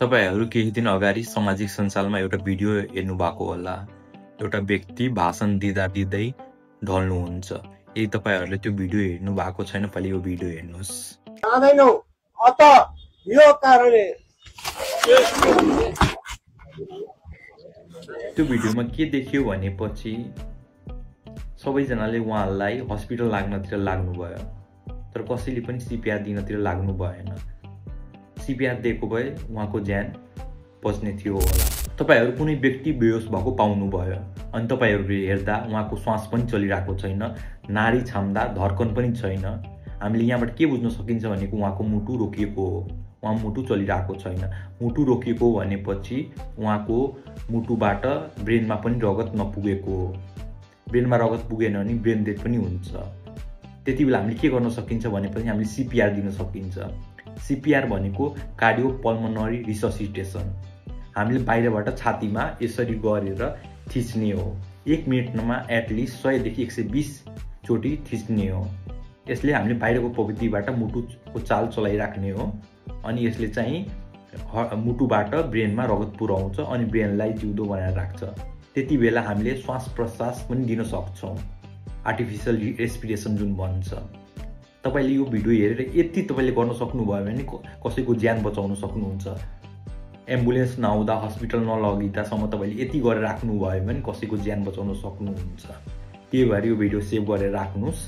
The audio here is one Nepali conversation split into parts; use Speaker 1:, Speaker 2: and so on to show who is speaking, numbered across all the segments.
Speaker 1: तपाईहरु केही दिन अगाडि सामाजिक सञ्जालमा एउटा भिडियो हेर्नु भएको होला। एउटा व्यक्ति भाषण दिँदै ढल्नुहुन्छ। यदि तपाईहरुले त्यो भिडियो हेर्नु भएको छैन भने यो भिडियो हेर्नुस्।
Speaker 2: जाँदैनौ अत यो कारणले
Speaker 1: त्यो भिडियोमा के देखियो भनेपछि सबैजनाले उहाँलाई हस्पिटल लाग्नतिर लाग्नुभयो, तर कसैले पनि सीपीआर दिनतिर लाग्नु भएन। सीपीआर दिएको भए उहाँको ज्यान बच्ने थियो होला। तपाईहरु कुनै व्यक्ति बेहोस भएको पाउनु भयो अनि तपाईहरुले हेर्दा उहाँको श्वास पनि चलिरहेको छैन, नाडी छाम्दा धड्कन पनि छैन। हामीले यहाँबाट के बुझ्न सकिन्छ भनेको उहाँको मुटु रोकिएको हो। उहाँ मुटु चलिरहेको छैन। मुटु रोकिएको भनेपछि उहाँको मुटुबाट ब्रेनमा पनि रगत नपुगेको हो। ब्रेनमा रगत पुगेन भने ब्रेन डेथ पनि हुन्छ। त्यतिबेला हामीले के गर्न सकिन्छ भनेपछि हामीले सीपीआर दिन सकिन्छ। सीपीआर भनेको कार्डियोपल्मोनरी रिससिटेसन। हामीले बाहिरबाट छातीमा यसरी गरेर थिच्ने हो। 1 मिनेटमा एटलिस्ट 100 देखि 120 चोटी थिच्ने हो। यसले हामीले बाहिरको प्रवृत्तिबाट मुटुको चाल चलाइराख्ने हो अनि यसले चाहिँ मुटुबाट ब्रेनमा रगत पुर्याउँछ अनि ब्रेनलाई जिउँदो बनाएर राख्छ। त्यतिबेला हामीले श्वास प्रश्वास पनि दिन सक्छौं। आर्टिफिशियल रेस्पिरेसन जुन भन्छ। तपाईले यो भिडियो हेरेर यति तपाईले गर्न सक्नुभयो भने कसैको ज्यान बचाउन सक्नुहुन्छ। एम्बुलेन्स नआउँदा हस्पिटल नलगिदासम्म तपाईले यति गरेर राख्नु भयो भने कसैको ज्यान बचाउन सक्नुहुन्छ। त्यही भएर यो भिडियो सेभ गरेर राख्नुस्।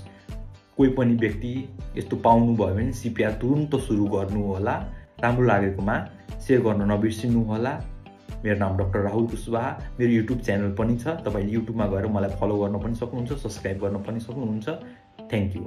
Speaker 1: कोही पनि व्यक्ति यस्तो पाउनु भयो भने सीपीआर तुरुन्त सुरु गर्नु होला। राम्रो लागेकोमा शेयर गर्न नबिर्सिनु होला। मेरो नाम डाक्टर राहुल कुशवाहा। मेरो युट्युब च्यानल पनि छ। तपाईले युट्युबमा गएर मलाई फलो गर्न पनि सक्नुहुन्छ, सब्स्क्राइब गर्न पनि सक्नुहुन्छ। Thank you.